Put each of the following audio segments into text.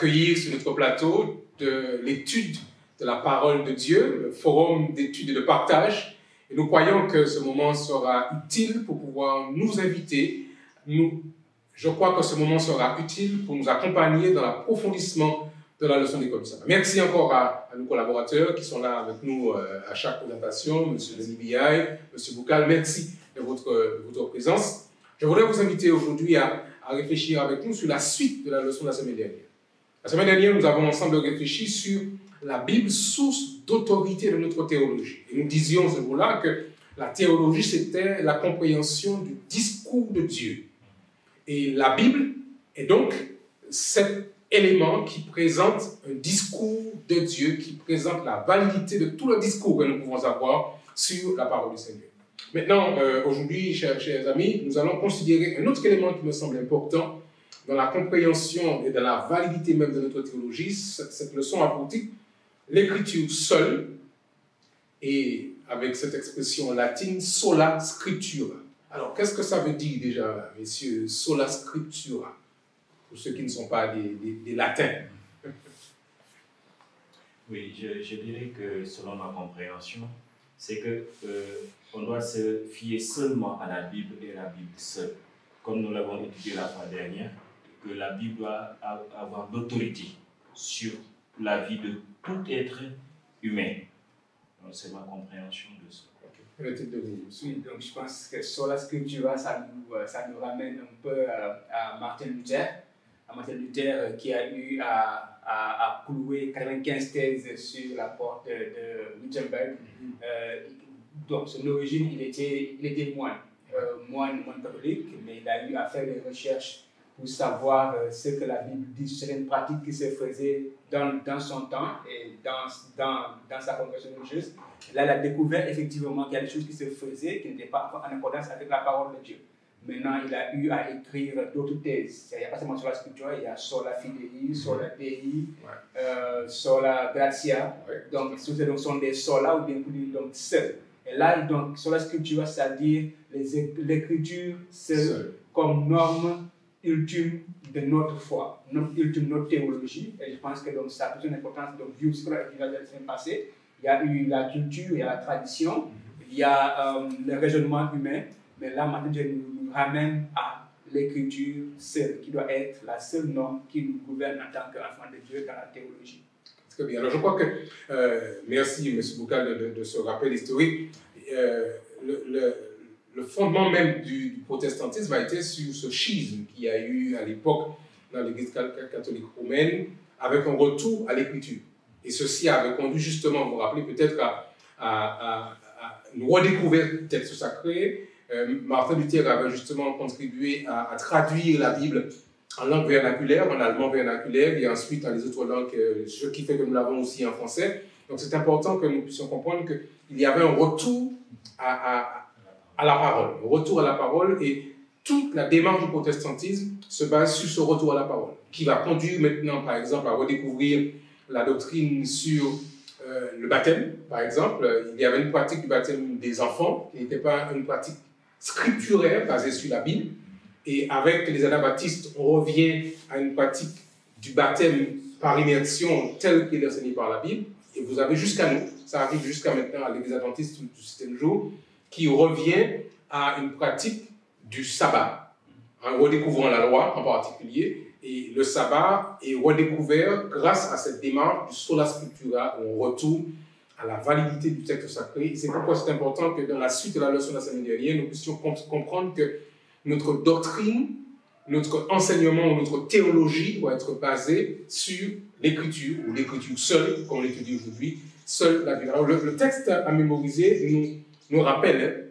accueillir sur notre plateau de l'étude de la parole de Dieu, le forum d'études et de partage. Et nous croyons que ce moment sera utile pour pouvoir nous inviter. Je crois que ce moment sera utile pour nous accompagner dans l'approfondissement de la leçon d'école du sabbat. Merci encore à nos collaborateurs qui sont là avec nous à chaque présentation, M. Denis Biaï, M. Boukal, merci de votre présence. Je voudrais vous inviter aujourd'hui à réfléchir avec nous sur la suite de la leçon de la semaine dernière. La semaine dernière, nous avons ensemble réfléchi sur la Bible, source d'autorité de notre théologie. Et nous disions ce jour-là que la théologie, c'était la compréhension du discours de Dieu. Et la Bible est donc cet élément qui présente un discours de Dieu, qui présente la validité de tout le discours que nous pouvons avoir sur la parole du Seigneur. Maintenant, aujourd'hui, chers amis, nous allons considérer un autre élément qui me semble important dans la compréhension et dans la validité même de notre théologie. Cette leçon apportique, l'écriture seule, et avec cette expression latine, sola scriptura. Alors, qu'est-ce que ça veut dire déjà, messieurs, sola scriptura, pour ceux qui ne sont pas des latins? Oui, je dirais que selon ma compréhension, c'est que on doit se fier seulement à la Bible et à la Bible seule. Comme nous l'avons étudié la fois dernière, que la Bible doit avoir l'autorité sur la vie de tout être humain. C'est ma compréhension de ça. Oui, donc je pense que sur la scripture, ça nous ramène un peu à Martin Luther. À Martin Luther qui a eu à clouer 95 thèses sur la porte de Wittenberg. Donc son origine, il était moine, moine catholique, mais il a eu à faire des recherches pour savoir ce que la Bible dit sur certaines pratiques qui se faisaient dans son temps et dans sa congrégation religieuse. Là, il a découvert effectivement qu'il y a des choses qui se faisaient qui n'étaient pas en accordance avec la parole de Dieu. Maintenant, il a eu à écrire d'autres thèses. Il n'y a pas seulement sur la scripture, il y a sur la fidei, sur la dei, sur la gratia. Donc, ce sont des sola ou bien donc seuls. Et là, donc, sur la scripture, c'est-à-dire l'écriture seule comme norme ultime de notre foi, norme ultime de notre théologie. Et je pense que donc, ça a toute une importance. Donc, vu ce qu'on a dit dans la semaine passée, il y a eu la culture, il y a la tradition, il y a le raisonnement humain. Mais là, maintenant, Dieu nous ramène à l'écriture seule, qui doit être la seule norme qui nous gouverne en tant qu'enfant de Dieu dans la théologie. Très bien. Alors, je crois que, merci M. Boukal de ce rappel historique, le fondement même du protestantisme a été sur ce schisme qu'il y a eu à l'époque dans l'Église catholique romaine, avec un retour à l'écriture. Et ceci avait conduit justement, vous vous rappelez peut-être, à une redécouverte du texte sacré. Martin Luther avait justement contribué à traduire la Bible en langue vernaculaire, en allemand vernaculaire, et ensuite dans les autres langues, ce qui fait que nous l'avons aussi en français. Donc c'est important que nous puissions comprendre qu'il y avait un retour à la parole, un retour à la parole, et toute la démarche du protestantisme se base sur ce retour à la parole, qui va conduire maintenant, par exemple, à redécouvrir la doctrine sur le baptême, par exemple. Il y avait une pratique du baptême des enfants, qui n'était pas une pratique scripturaire basée sur la Bible. Et avec les anabaptistes, on revient à une pratique du baptême par immersion telle qu'elle est enseignée par la Bible. Et vous avez jusqu'à nous, ça arrive jusqu'à maintenant à l'Église adventiste du septième jour, qui revient à une pratique du sabbat, en redécouvrant la loi en particulier. Et le sabbat est redécouvert grâce à cette démarche du sola scriptura, où on retourne à la validité du texte sacré. Et c'est pourquoi c'est important que dans la suite de la leçon de la semaine dernière, nous puissions comprendre que notre doctrine, notre enseignement, notre théologie doit être basée sur l'écriture, ou l'écriture seule, comme on l'étudie aujourd'hui, seule la Bible. Alors le texte à mémoriser nous rappelle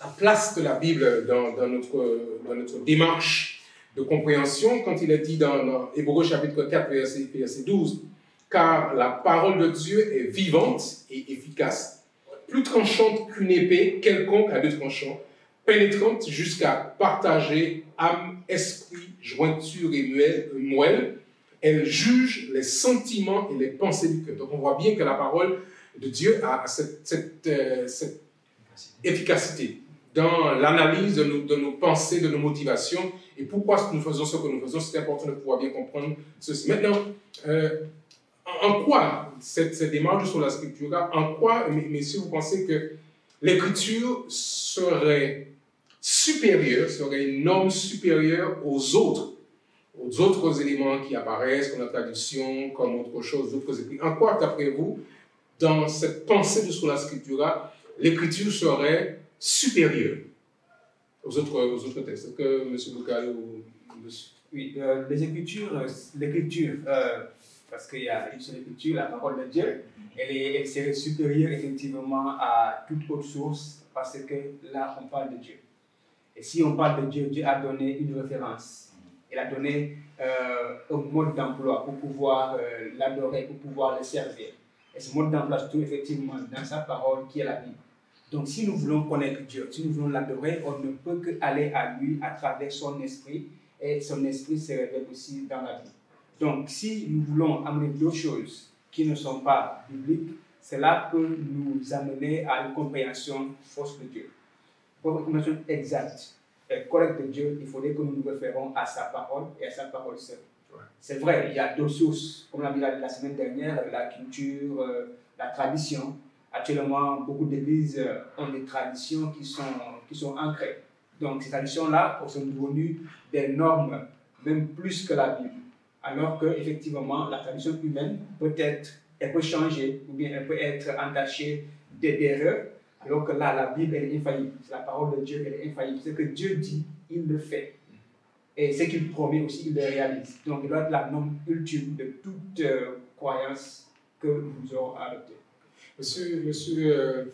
la place de la Bible dans notre démarche de compréhension, quand il est dit dans Hébreux chapitre 4, verset 12, « Car la parole de Dieu est vivante et efficace, plus tranchante qu'une épée quelconque à deux tranchants, pénétrante jusqu'à partager âme, esprit, jointure et moelle. Elle juge les sentiments et les pensées du cœur. » Donc on voit bien que la parole de Dieu a cette efficacité. dans l'analyse de nos pensées, de nos motivations, et pourquoi nous faisons ce que nous faisons. C'est important de pouvoir bien comprendre ceci. Maintenant, en quoi cette démarche sur la scripture, en quoi, messieurs, vous pensez que l'écriture serait supérieure, serait une norme supérieure aux autres éléments qui apparaissent, comme la tradition, comme autre chose, d'autres écrits? En quoi, d'après vous, dans cette pensée sur la scripture, l'écriture serait supérieure aux autres textes? Est-ce que M. Boukal ou M. Oui, l'écriture, parce qu'il y a une seule écriture, la parole de Dieu, elle serait supérieure effectivement à toute autre source, parce que là, on parle de Dieu. Et si on parle de Dieu, Dieu a donné une référence. Il a donné un mode d'emploi pour pouvoir l'adorer, pour pouvoir le servir. Et ce mode d'emploi se trouve effectivement dans sa parole qui est la Bible. Donc si nous voulons connaître Dieu, si nous voulons l'adorer, on ne peut qu'aller à lui à travers son esprit, et son esprit se révèle aussi dans la Bible. Donc si nous voulons amener d'autres choses qui ne sont pas bibliques, cela peut nous amener à une compréhension fausse de Dieu. Pour une compréhension exacte et correcte de Dieu, il faudrait que nous nous référons à sa parole et à sa parole seule. Ouais. C'est vrai, il y a d'autres sources, comme l'a dit la semaine dernière, la culture, la tradition. Actuellement, beaucoup d'églises ont des traditions qui sont ancrées. Donc, ces traditions-là sont devenues des normes, même plus que la Bible. Alors qu'effectivement, la tradition humaine elle peut changer, ou bien elle peut être entachée d'erreurs, alors que là, la Bible, elle est infaillible. C'est la parole de Dieu, elle est infaillible. Ce que Dieu dit, il le fait. Et ce qu'il promet aussi, il le réalise. Donc, il doit être la norme ultime de toute croyance que nous aurons adoptée. Monsieur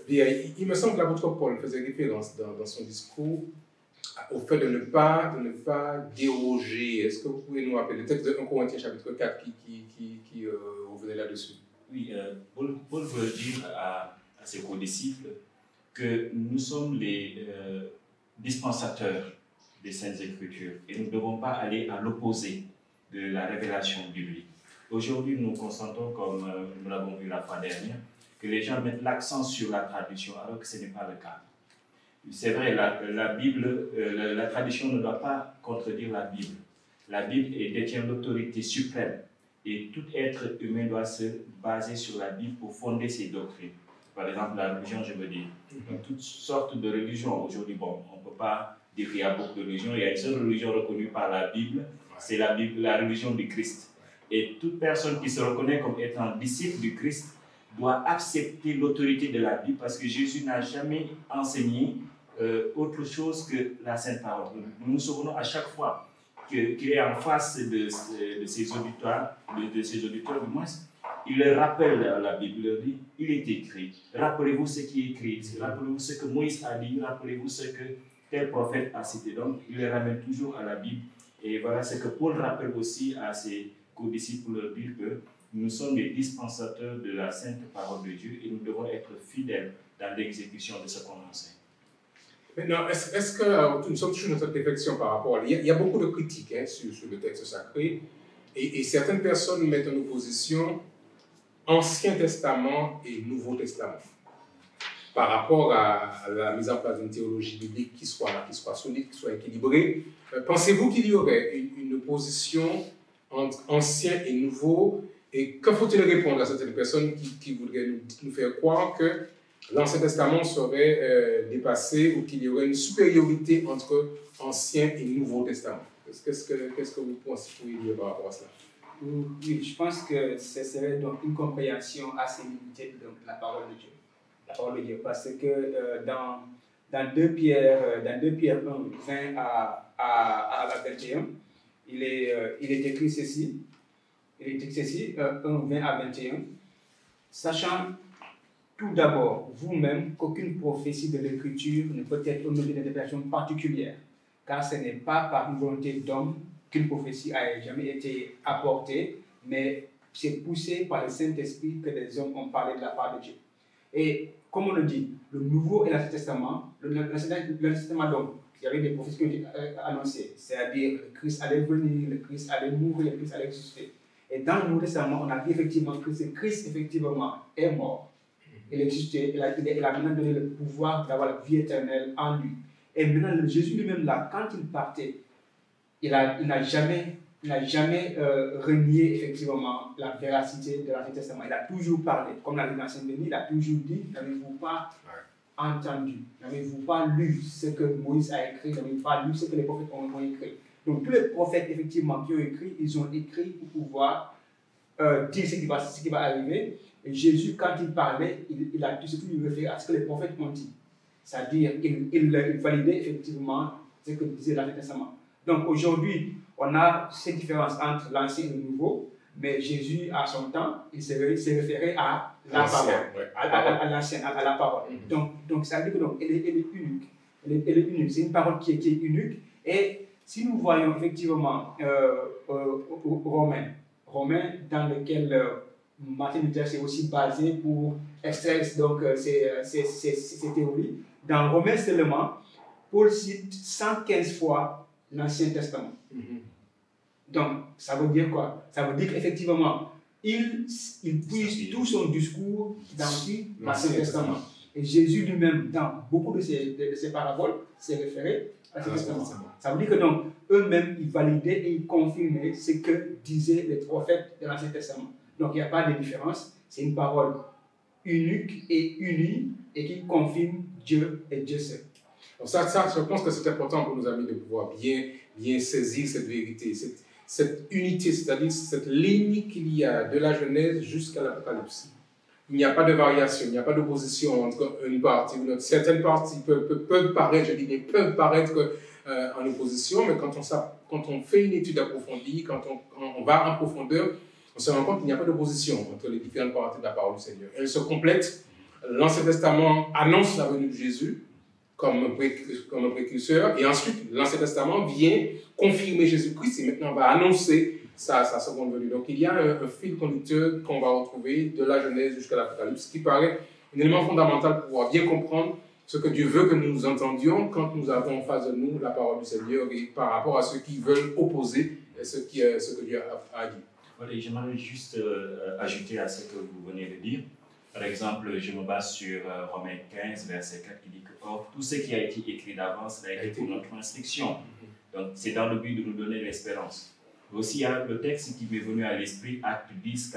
il me semble que l'apôtre Paul faisait référence dans son discours au fait de ne pas déroger. Est-ce que vous pouvez nous rappeler le texte de 1 Corinthiens chapitre 4 qui revenait là-dessus? Oui, Paul veut dire à ses co-disciples que nous sommes les dispensateurs des Saintes Écritures et nous ne devons pas aller à l'opposé de la révélation biblique. Aujourd'hui, nous constatons, comme nous l'avons vu la fois dernière, que les gens mettent l'accent sur la tradition alors que ce n'est pas le cas. C'est vrai, la Bible, la tradition ne doit pas contredire la Bible. La Bible détient l'autorité suprême et tout être humain doit se baser sur la Bible pour fonder ses doctrines. Par exemple, la religion, je veux dire. Donc, toutes sortes de religions. Aujourd'hui, bon, on ne peut pas dire qu'il y a beaucoup de religions. Il y a une seule religion reconnue par la Bible, c'est la religion du Christ. Et toute personne qui se reconnaît comme étant disciple du Christ doit accepter l'autorité de la Bible parce que Jésus n'a jamais enseigné autre chose que la Sainte Parole. Nous nous souvenons à chaque fois qu'il est en face de ses auditeurs du moins, il leur rappelle la Bible, il leur dit, il est écrit. Rappelez-vous ce qui est écrit, rappelez-vous ce que Moïse a dit, rappelez-vous ce que tel prophète a cité. Donc, il les ramène toujours à la Bible. Et voilà ce que Paul rappelle aussi à ses co-disciples, pour leur dire que nous sommes les dispensateurs de la sainte parole de Dieu et nous devons être fidèles dans l'exécution de ce qu'on enseigne. Maintenant, est-ce que nous sommes toujours dans cette réflexion par rapport à... Il y a beaucoup de critiques sur le texte sacré et certaines personnes mettent en opposition Ancien Testament et Nouveau Testament par rapport à la mise en place d'une théologie biblique qui soit solide, qui soit équilibrée. Pensez-vous qu'il y aurait une opposition entre ancien et nouveau, et que faut-il répondre à certaines personnes qui voudraient nous faire croire que l'Ancien Testament serait dépassé ou qu'il y aurait une supériorité entre Ancien et Nouveau Testament? Qu'est-ce que vous pourriez dire par rapport à cela? Oui, je pense que ce serait donc une compréhension assez limitée de la parole de Dieu. La parole de Dieu, parce que dans 2 Pierre 1, 20 à 21, il est écrit ceci, 1, 20 à 21, sachant tout d'abord vous-même qu'aucune prophétie de l'Écriture ne peut être honorée d'une interprétation particulière, car ce n'est pas par une volonté d'homme qu'une prophétie a jamais été apportée, mais c'est poussé par le Saint-Esprit que les hommes ont parlé de la part de Dieu. Et comme on le dit, le Nouveau et l'Ancien Testament, l'Ancien Testament donc, il y avait des prophéties qui ont été annoncées, c'est-à-dire le Christ allait venir, le Christ allait mourir, le Christ allait ressusciter. Et dans le Nouveau Testament, on a dit effectivement que ce Christ effectivement est mort. Il existait, il a maintenant donné le pouvoir d'avoir la vie éternelle en lui. Et maintenant, Jésus lui-même, là, quand il partait, il n'a jamais renié effectivement la véracité de l'Ancien Testament. Il a toujours parlé, comme l'a dit dans Saint-Denis, il a toujours dit, n'avez-vous pas entendu, n'avez-vous pas lu ce que Moïse a écrit, n'avez-vous pas lu ce que les prophètes ont écrit. Donc tous les prophètes effectivement qui ont écrit, ils ont écrit pour pouvoir dire ce qui va arriver. Et Jésus, quand il parlait, il a surtout référé à ce que les prophètes ont dit. C'est-à-dire, il validait effectivement ce que disait l'Ancien Testament. Donc aujourd'hui, on a cette différence entre l'Ancien et le Nouveau, mais Jésus, à son temps, il s'est référé à la parole, à l'Ancien, à la parole. Donc ça veut dire qu'elle est unique. Elle est unique. C'est une parole qui est unique. Et si nous voyons effectivement Romains, dans lequel Martin Luther s'est aussi basé pour extraire donc, ces théories, dans Romains seulement, Paul cite 115 fois l'Ancien Testament. Donc, ça veut dire quoi? Ça veut dire qu'effectivement, il puise tout son discours dans l'Ancien Testament. Et Jésus lui-même, dans beaucoup de ses paraboles, s'est référé à l'Ancien Testament. Ça veut dire que donc, eux-mêmes, ils validaient et ils confirmaient ce que disaient les prophètes de l'Ancien Testament. Donc, il n'y a pas de différence. C'est une parole unique et unie et qui confirme Dieu et Dieu seul. Donc ça, je pense que c'est important pour nos amis de pouvoir bien saisir cette vérité, cette unité, c'est-à-dire cette ligne qu'il y a de la Genèse jusqu'à l'Apocalypse. Il n'y a pas de variation, il n'y a pas d'opposition entre une partie ou une autre. Certaines parties peuvent paraître, peuvent paraître en opposition, mais quand on fait une étude approfondie, quand on va en profondeur, on se rend compte qu'il n'y a pas d'opposition entre les différentes parties de la parole du Seigneur. Elles se complètent. L'Ancien Testament annonce la venue de Jésus comme un précurseur, et ensuite l'Ancien Testament vient confirmer Jésus-Christ et maintenant va annoncer sa seconde venue. Donc il y a un fil conducteur qu'on va retrouver de la Genèse jusqu'à l'Apocalypse, qui paraît un élément fondamental pour pouvoir bien comprendre ce que Dieu veut que nous entendions quand nous avons en face de nous la parole du Seigneur et par rapport à ceux qui veulent opposer ce que Dieu a dit. Voilà, j'aimerais juste ajouter à ce que vous venez de dire. Par exemple, je me base sur Romains 15, verset 4, qui dit que or, tout ce qui a été écrit d'avance a été pour notre instruction. Donc, c'est dans le but de nous donner l'espérance. Aussi, il y a le texte qui m'est venu à l'esprit, Acte 10,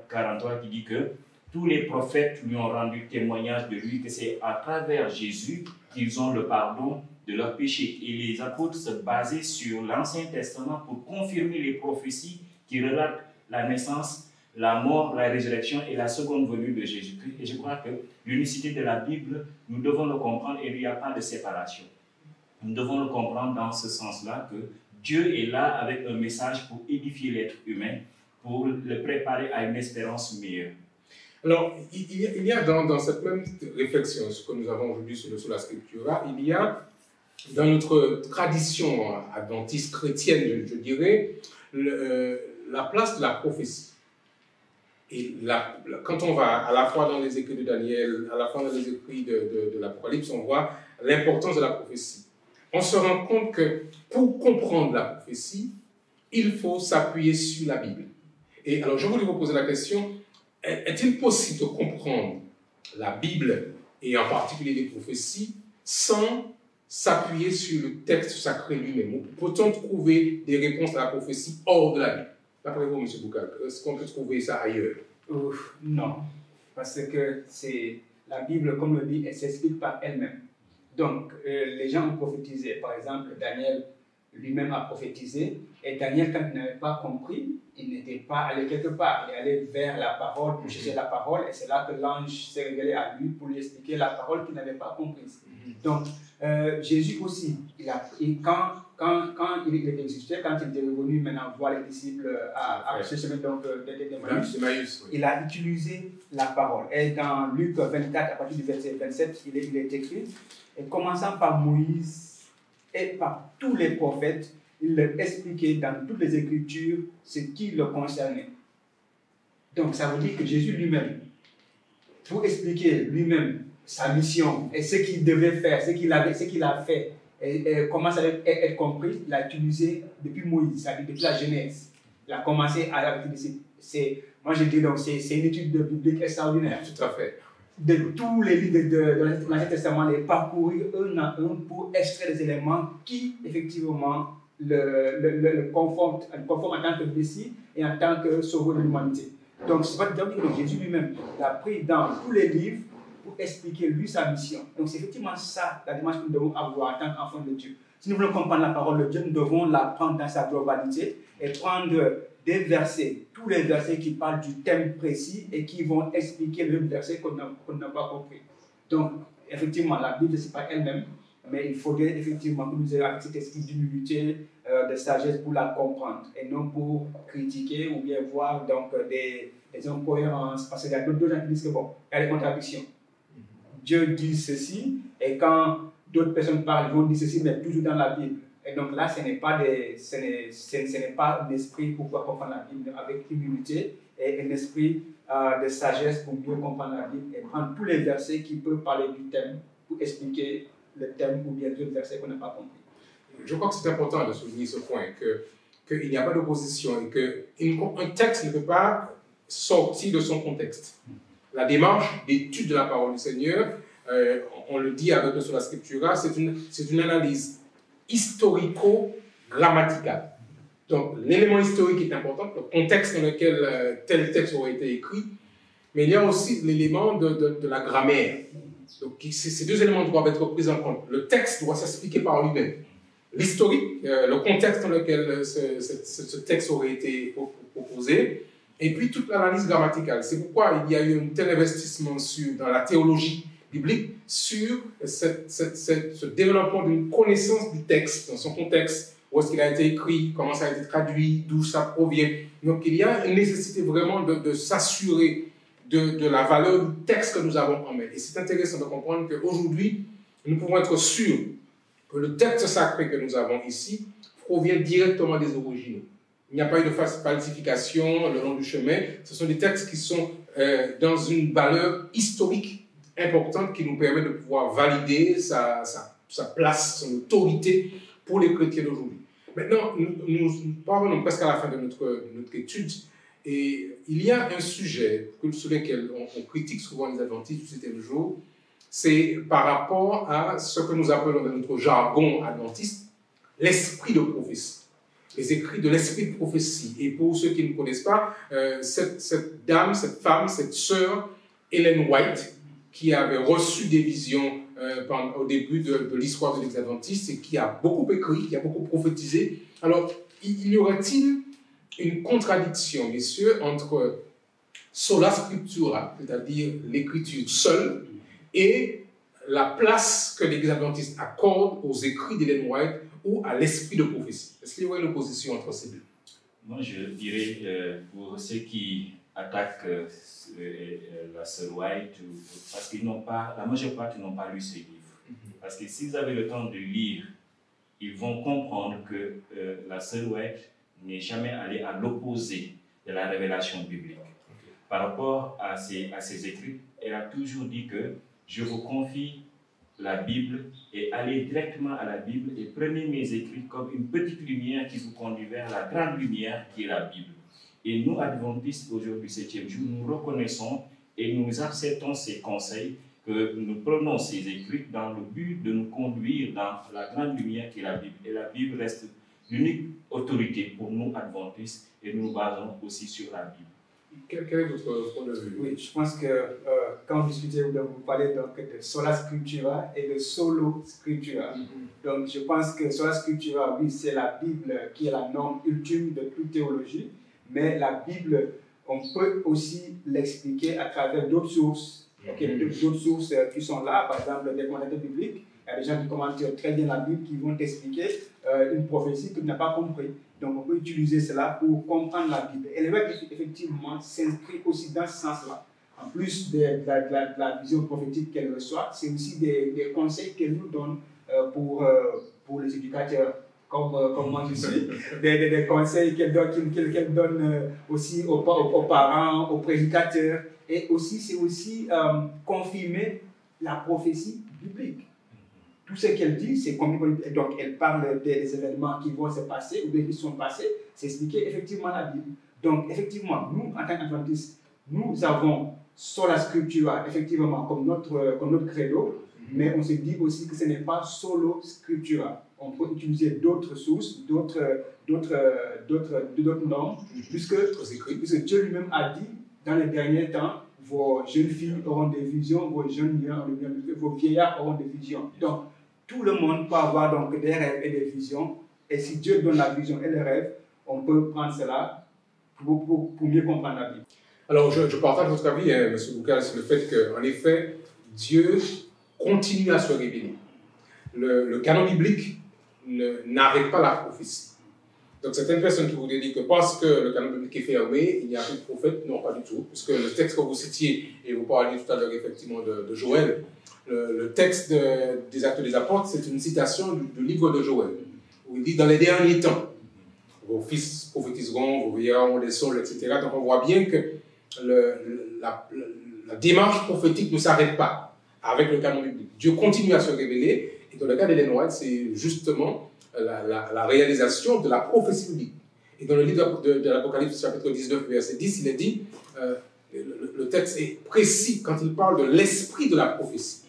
43, qui dit que tous les prophètes lui ont rendu témoignage de lui, que c'est à travers Jésus qu'ils ont le pardon de leurs péchés. Et les apôtres se basaient sur l'Ancien Testament pour confirmer les prophéties qui relatent la naissance, la mort, la résurrection et la seconde venue de Jésus-Christ. Et je crois que l'unicité de la Bible, nous devons le comprendre et il n'y a pas de séparation. Nous devons le comprendre dans ce sens-là, que Dieu est là avec un message pour édifier l'être humain, pour le préparer à une espérance meilleure. Alors, il y a dans cette même réflexion, ce que nous avons aujourd'hui sur la Scriptura, il y a dans notre tradition adventiste chrétienne, je dirais, la place de la prophétie. Et quand on va à la fois dans les écrits de Daniel, à la fois dans les écrits de l'Apocalypse, on voit l'importance de la prophétie. On se rend compte que pour comprendre la prophétie, il faut s'appuyer sur la Bible. Et alors, je voulais vous poser la question, est-il possible de comprendre la Bible, et en particulier les prophéties, sans s'appuyer sur le texte sacré lui-même? Peut-on trouver des réponses à la prophétie hors de la Bible? D'après vous, M. Boukal, est-ce qu'on peut trouver ça ailleurs? Non, parce que c'est la Bible, comme le dit, elle s'explique par elle-même. Donc, les gens ont prophétisé. Par exemple, Daniel lui-même a prophétisé. Et Daniel, quand il n'avait pas compris, il n'était pas allé quelque part. Il est allé vers la parole pour chercher la parole. Et c'est là que l'ange s'est révélé à lui pour lui expliquer la parole qu'il n'avait pas comprise. Donc, Jésus aussi, quand il existait, quand il était revenu maintenant voir les disciples à ce chemin d'Emmaüs, il a utilisé la parole. Et dans Luc 24, à partir du verset 27, il est écrit, et commençant par Moïse et par tous les prophètes, il leur expliquait dans toutes les Écritures ce qui le concernait. Donc ça veut dire que Jésus lui-même, pour expliquer lui-même sa mission et ce qu'il devait faire, ce qu'il a fait, et comment ça allait être compris, il a utilisé depuis Moïse, c'est-à-dire depuis la Genèse. Il a commencé à utiliser moi je dis donc c'est une étude biblique extraordinaire. Tout à fait. De tous les livres de l'Ancien Testament, les parcourir un à un pour extraire des éléments qui effectivement le conforment en tant que Messie et en tant que sauveur de l'humanité. Donc c'est pas dire que Jésus lui-même l'a pris dans tous les livres pour expliquer lui sa mission. Donc c'est effectivement ça la démarche que nous devons avoir en tant qu'enfants de Dieu. Si nous voulons comprendre la parole de Dieu, nous devons la prendre dans sa globalité et prendre des versets, tous les versets qui parlent du thème précis et qui vont expliquer le verset qu'on n'a pas compris. Donc, effectivement, la Bible, ce n'est pas elle-même, mais il faudrait effectivement que nous ayons avec cet esprit d'humilité, de sagesse pour la comprendre et non pour critiquer ou bien voir donc, des incohérences. Parce qu'il y a d'autres gens qui disent que bon, il y a des contradictions. Dieu dit ceci et quand d'autres personnes parlent, ils vont dire ceci, mais toujours dans la Bible. Et donc là, ce n'est pas un esprit pour pouvoir comprendre la Bible avec humilité et un esprit de sagesse pour mieux comprendre la Bible et prendre tous les versets qui peuvent parler du thème pour expliquer le thème ou bien d'autres versets qu'on n'a pas compris. Je crois que c'est important de souligner ce point, qu'il n'y a pas d'opposition et qu'un texte ne peut pas sortir de son contexte. La démarche d'étude de la parole du Seigneur, on le dit avec le Sola Scriptura, c'est une analyse historico-grammaticale. Donc, l'élément historique est important, le contexte dans lequel tel texte aurait été écrit, mais il y a aussi l'élément de la grammaire. Donc, ces deux éléments doivent être pris en compte. Le texte doit s'expliquer par lui-même. L'historique, le contexte dans lequel ce texte aurait été proposé, et puis toute l'analyse grammaticale. C'est pourquoi il y a eu un tel investissement dans la théologie biblique sur ce développement d'une connaissance du texte dans son contexte, où est-ce qu'il a été écrit, comment ça a été traduit, d'où ça provient. Donc il y a une nécessité vraiment de s'assurer de la valeur du texte que nous avons en main. Et c'est intéressant de comprendre qu'aujourd'hui, nous pouvons être sûrs que le texte sacré que nous avons ici provient directement des originaux. Il n'y a pas eu de falsification le long du chemin. Ce sont des textes qui sont dans une valeur historique importante qui nous permet de pouvoir valider sa place, son autorité pour les chrétiens d'aujourd'hui. Maintenant, nous parvenons presque à la fin de notre étude et il y a un sujet sur lequel on critique souvent les adventistes du 7e jour, c'est par rapport à ce que nous appelons dans notre jargon adventiste l'esprit de prophétie. Les écrits de l'esprit de prophétie. Et pour ceux qui ne connaissent pas, cette dame, cette femme, cette sœur, Ellen White, qui avait reçu des visions au début de l'histoire de l'Église adventiste et qui a beaucoup écrit, qui a beaucoup prophétisé. Alors, y aurait-il une contradiction, messieurs, entre sola scriptura, c'est-à-dire l'écriture seule, et la place que l'Église adventiste accorde aux écrits d'Ellen White ou à l'esprit de prophétie? Est-ce qu'il y aurait une opposition entre ces deux? Moi, je dirais, pour ceux qui attaquent la sœur White, parce qu'ils n'ont pas, la majeure partie n'ont pas lu ce livre. Parce que s'ils avaient le temps de lire, ils vont comprendre que la sœur White n'est jamais allée à l'opposé de la révélation biblique. Par rapport à ses écrits, elle a toujours dit que je vous confie la Bible et allez directement à la Bible et prenez mes écrits comme une petite lumière qui vous conduit vers la grande lumière qui est la Bible. Et nous, adventistes, aujourd'hui, 7e jour, nous reconnaissons et nous acceptons ces conseils, que nous prenons ces écrits dans le but de nous conduire dans la grande lumière qui est la Bible. Et la Bible reste l'unique autorité pour nous, adventistes, et nous nous basons aussi sur la Bible. Quel est votre point de vue? Oui, je pense que quand vous discutez, vous parlez donc de sola scriptura et de solo scriptura. Donc je pense que sola scriptura, oui, c'est la Bible qui est la norme ultime de toute théologie, mais la Bible, on peut aussi l'expliquer à travers d'autres sources. D'autres sources qui sont là, par exemple des commentateurs bibliques. Il y a des gens qui commentent très bien la Bible qui vont expliquer une prophétie que tu n'as pas compris. Donc on peut utiliser cela pour comprendre la Bible. Et l'évêque, effectivement, s'inscrit aussi dans ce sens-là. En plus de la vision prophétique qu'elle reçoit, c'est aussi des conseils qu'elle nous donne pour les éducateurs, comme moi je suis, des conseils qu'elle donne aussi aux parents, aux prédicateurs. Et aussi, c'est aussi confirmer la prophétie biblique. Tout ce qu'elle dit, c'est confirmer. Donc, elle parle des événements qui vont se passer ou bien qui sont passés, c'est expliquer effectivement la Bible. Donc, effectivement, nous, en tant qu'adventistes, nous avons sola scriptura, effectivement, comme notre credo, mais on se dit aussi que ce n'est pas solo scriptura. On peut utiliser d'autres sources, d'autres normes, puisque Dieu lui-même a dit, dans les derniers temps, vos jeunes filles auront des visions, vos vieillards auront des visions. Donc, tout le monde peut avoir donc des rêves et des visions, et si Dieu donne la vision et les rêves, on peut prendre cela pour mieux comprendre la Bible. Alors, je partage votre avis, M. Lucas, sur le fait qu'en effet, Dieu continue à se révéler. Le canon biblique n'arrête pas la prophétie. Donc, certaines personnes qui voudraient dire que parce que le canon biblique est fermé, il n'y a plus de prophète, non, pas du tout. Puisque le texte que vous citiez, et vous parliez tout à l'heure effectivement de Joël, le texte des Actes des Apôtres, c'est une citation du livre de Joël, où il dit dans les derniers temps, vos fils prophétiseront, vos vieillards auront des songes, etc. Donc, on voit bien que la démarche prophétique ne s'arrête pas avec le canon biblique. Dieu continue à se révéler, et dans le cas d'Ellen White, c'est justement la réalisation de la prophétie biblique. Et dans le livre de l'Apocalypse, chapitre 19, verset 10, il est dit, le texte est précis quand il parle de l'esprit de la prophétie.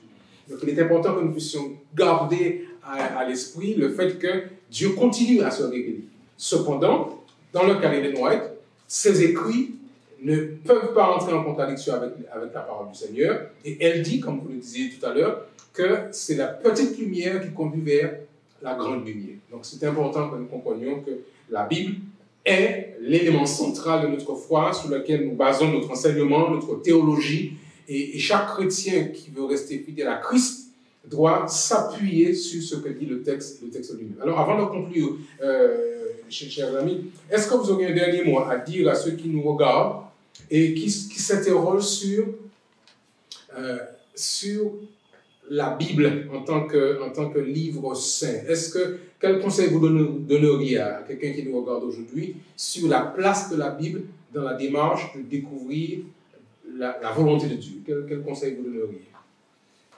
Donc il est important que nous puissions garder à l'esprit le fait que Dieu continue à se révéler. Cependant, dans le cas d'Ellen White, ses écrits ne peuvent pas entrer en contradiction avec la parole du Seigneur. Et elle dit, comme vous le disiez tout à l'heure, que c'est la petite lumière qui conduit vers la grande lumière. Donc c'est important que nous comprenions que la Bible est l'élément central de notre foi sur lequel nous basons notre enseignement, notre théologie. Et chaque chrétien qui veut rester fidèle à Christ doit s'appuyer sur ce que dit le texte lui-même. Alors avant de conclure, chers amis, est-ce que vous auriez un dernier mot à dire à ceux qui nous regardent et qui s'interrogent sur la Bible en tant que livre saint? Quel conseil vous donneriez à quelqu'un qui nous regarde aujourd'hui sur la place de la Bible dans la démarche de découvrir la volonté de Dieu? Quel conseil vous donneriez?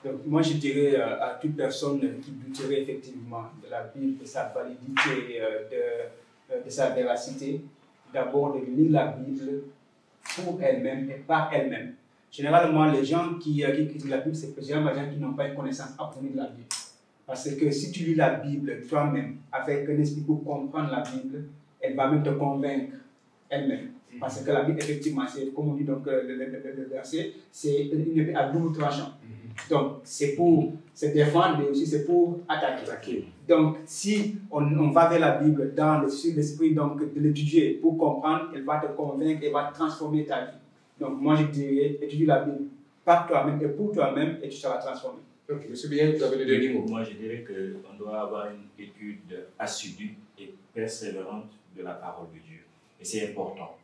Donc, moi, je dirais à toute personne qui douterait effectivement de la Bible, de sa validité, de sa véracité, d'abord de lire la Bible pour elle-même et par elle-même. Généralement, les gens qui critiquent la Bible, c'est généralement les gens qui n'ont pas une connaissance approfondie de la Bible. Parce que si tu lis la Bible toi-même, avec un esprit pour comprendre la Bible, elle va même te convaincre elle-même. Parce que la Bible, effectivement, c'est, comme on dit donc, le verset, c'est une épée à double tranchant. Donc, c'est pour se défendre, mais aussi c'est pour attaquer. Donc, si on va vers la Bible dans l'esprit donc, de l'étudier pour comprendre, elle va te convaincre, elle va transformer ta vie. Donc, moi, je dirais, étudie la Bible par toi-même et pour toi-même, et tu seras transformé. Ok, M. Bien, vous avez le dernier mot. Moi, je dirais qu'on doit avoir une étude assidue et persévérante de la parole de Dieu. Et c'est important.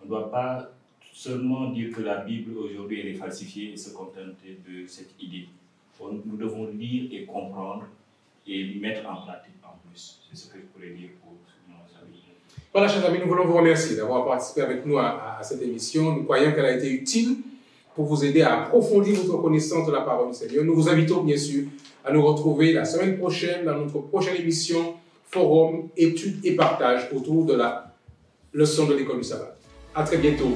On ne doit pas seulement dire que la Bible aujourd'hui elle est falsifiée et se contenter de cette idée. Nous devons lire et comprendre et mettre en pratique en plus. C'est ce que je pourrais dire pour notre avis. Voilà, chers amis, nous voulons vous remercier d'avoir participé avec nous à cette émission. Nous croyons qu'elle a été utile pour vous aider à approfondir votre connaissance de la parole du Seigneur. Nous vous invitons bien sûr à nous retrouver la semaine prochaine dans notre prochaine émission Forum, études et partage autour de la leçon de l'école du sabbat. À très bientôt.